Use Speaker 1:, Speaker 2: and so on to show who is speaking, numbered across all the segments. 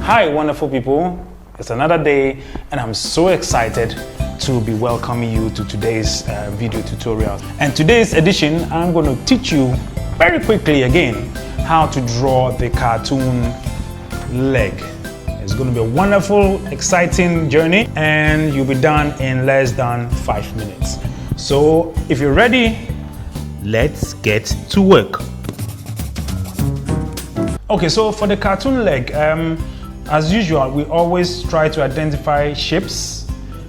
Speaker 1: Hi wonderful people, it's another day and I'm so excited to be welcoming you to today's video tutorial. And today's edition, I'm going to teach you very quickly again how to draw the cartoon leg. It's going to be a wonderful, exciting journey and you'll be done in less than 5 minutes. So if you're ready, let's get to work. Okay, so for the cartoon leg, as usual, we always try to identify shapes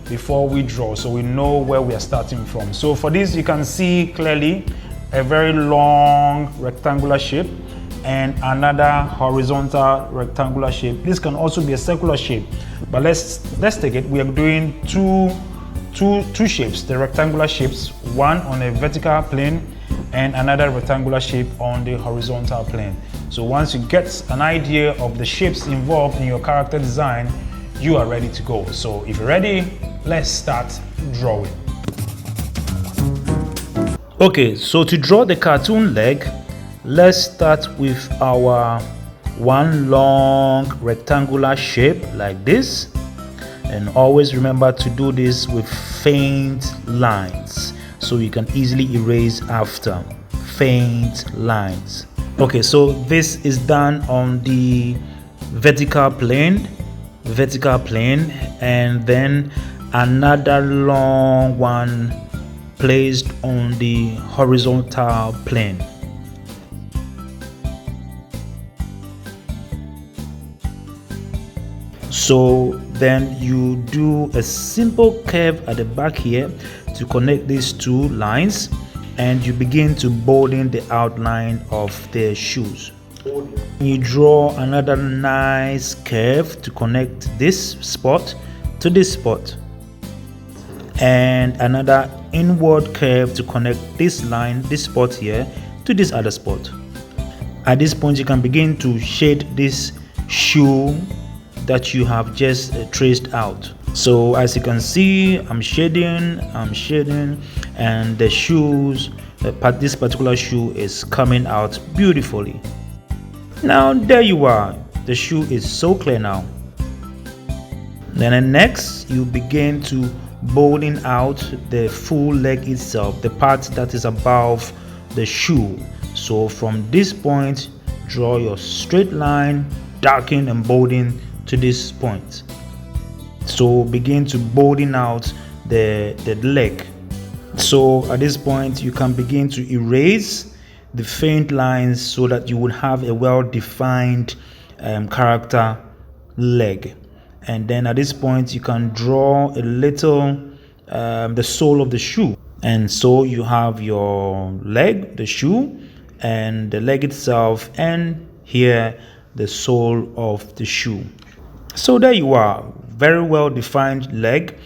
Speaker 1: before we draw so we know where we are starting from. So for this, you can see clearly a very long rectangular shape and another horizontal rectangular shape. This can also be a circular shape, but let's take it. We are doing two shapes, the rectangular shapes, one on a vertical plane and another rectangular shape on the horizontal plane. So once you get an idea of the shapes involved in your character design, you are ready to go. So if you're ready, let's start drawing. Okay, so to draw the cartoon leg, let's start with our one long rectangular shape like this. And always remember to do this with faint lines so you can easily erase after. Faint lines. Okay, so this is done on the vertical plane, and then another long one placed on the horizontal plane. So then you do a simple curve at the back here to connect these two lines, and you begin to bolden the outline of the shoes. You draw another nice curve to connect this spot to this spot, and another inward curve to connect this line, this spot here, to this other spot. At this point, you can begin to shade this shoe that you have just traced out. So as you can see, I'm shading, and the shoes, this particular shoe is coming out beautifully. Now there you are, the shoe is so clear now. Then next, you begin to bolden out the full leg itself, the part that is above the shoe. So from this point, draw your straight line, darken and bolden to this point. So begin to bolden out the leg. So at this point, you can begin to erase the faint lines so that you will have a well-defined character leg. And then at this point, you can draw a little the sole of the shoe. And so you have your leg, the shoe, and the leg itself, and here the sole of the shoe. So there you are, very well defined leg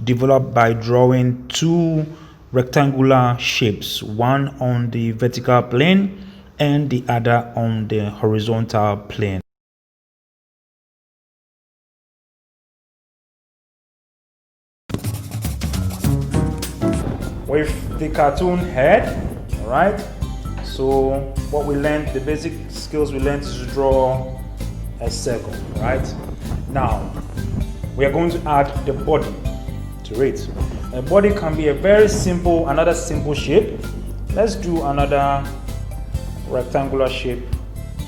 Speaker 1: developed by drawing two rectangular shapes, one on the vertical plane and the other on the horizontal plane. With the cartoon head, all right, so what we learned, the basic skills we learned is to draw a circle, right? Now we are going to add the body to it. A body can be a very simple, another simple shape. Let's do another rectangular shape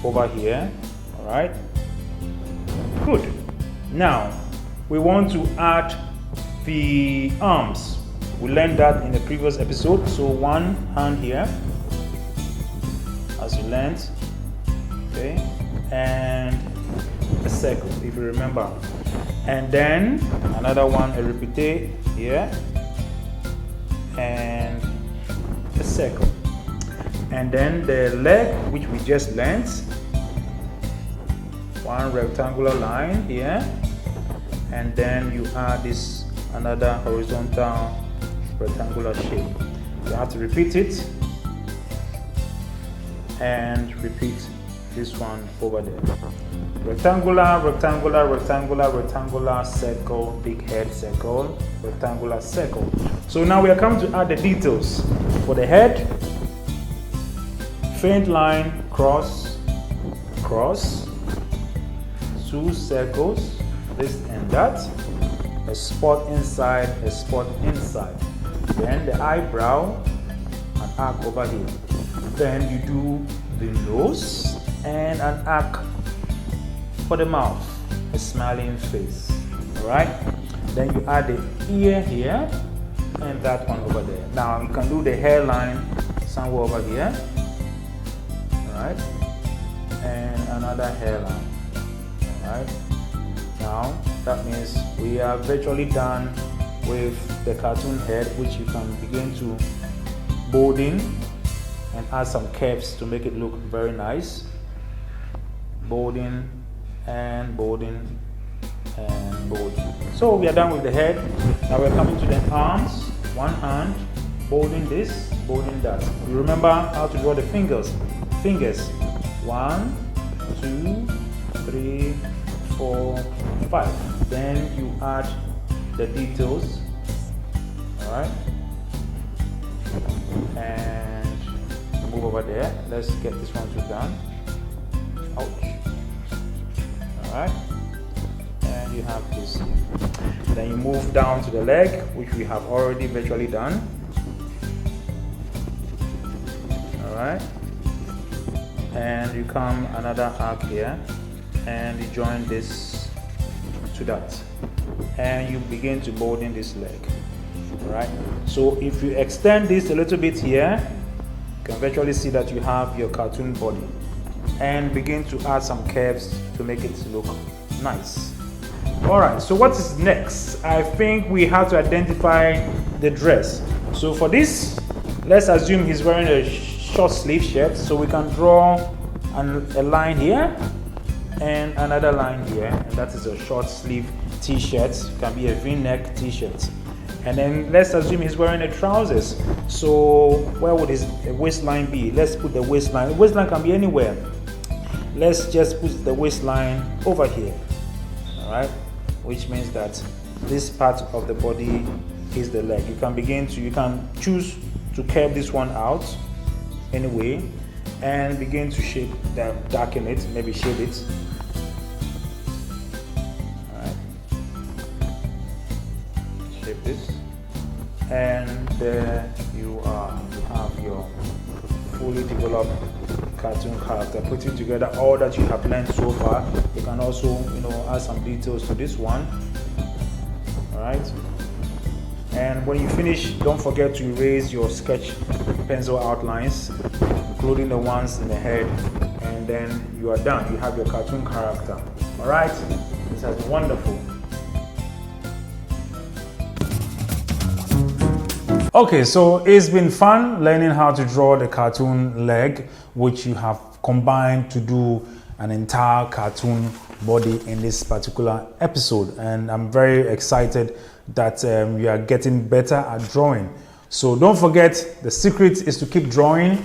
Speaker 1: over here. All right, good. Now we want to add the arms. We learned that in the previous episode. So one hand here, as you learned, okay, and a circle, if you remember, and then another one, a repeat here, and a circle, and then the leg, which we just learned, one rectangular line here, and then you add this another horizontal rectangular shape. You have to repeat it and repeat this one over there. Rectangular, rectangular, rectangular, rectangular, circle, big head, circle, rectangular, circle. So now we are coming to add the details. For the head, faint line, cross, cross, 2 circles, this and that, a spot inside, a spot inside. Then the eyebrow, an arc over here. Then you do the nose and an arc for the mouth, a smiling face. Alright? Then you add the ear here and that one over there. Now you can do the hairline somewhere over here. Alright? And another hairline. Alright? Now that means we are virtually done with the cartoon head, which you can begin to bold in and add some curves to make it look very nice. Bolding and bolding and bolding. So we are done with the head. Now we're coming to the arms. One hand, bolding this, bolding that. You remember how to draw the fingers. 1, 2, 3, 4, 5. Then you add the details. Alright. And move over there. Let's get this one done. Ouch. Alright. And you have this. Then you move down to the leg, which we have already virtually done. Alright. And you come another arc here and you join this to that. And you begin to bolden this leg. Alright. So if you extend this a little bit here, you can virtually see that you have your cartoon body. And begin to add some curves to make it look nice. Alright, so what is next? I think we have to identify the dress. So for this, let's assume he's wearing a short sleeve shirt. So we can draw a line here and another line here. And that is a short sleeve t-shirt. It can be a v-neck t-shirt. And then let's assume he's wearing a trousers. So where would his waistline be? Let's put the waistline. The waistline can be anywhere. Let's just put the waistline over here. Alright, which means that this part of the body is the leg. You can choose to curve this one out anyway and begin to shape that, darken it, maybe shade it. Alright, shape this, and there you are. You have your fully developed cartoon character, putting together all that you have learned so far. You can also, add some details to this one. All right. And when you finish, don't forget to erase your sketch pencil outlines, including the ones in the head, and then you are done. You have your cartoon character. All right. This has been wonderful. Okay, so it's been fun learning how to draw the cartoon leg, which you have combined to do an entire cartoon body in this particular episode. And I'm very excited that you are getting better at drawing. So don't forget, the secret is to keep drawing,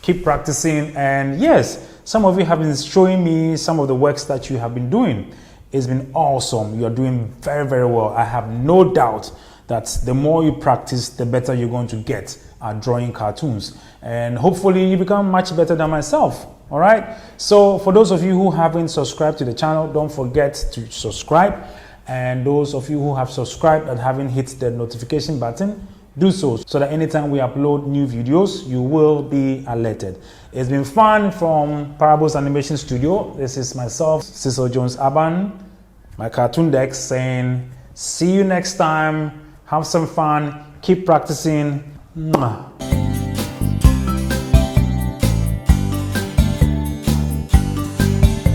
Speaker 1: keep practicing. And yes, some of you have been showing me some of the works that you have been doing. It's been awesome. You are doing very, very well. I have no doubt that the more you practice, the better you're going to get at drawing cartoons. And hopefully you become much better than myself. All right. So for those of you who haven't subscribed to the channel, don't forget to subscribe. And those of you who have subscribed and haven't hit the notification button, do so that anytime we upload new videos, you will be alerted. It's been fun from Parables Animation Studio. This is myself, Cecil Jones Aban, my cartoon deck, saying, see you next time. Have some fun. Keep practicing. Mwah.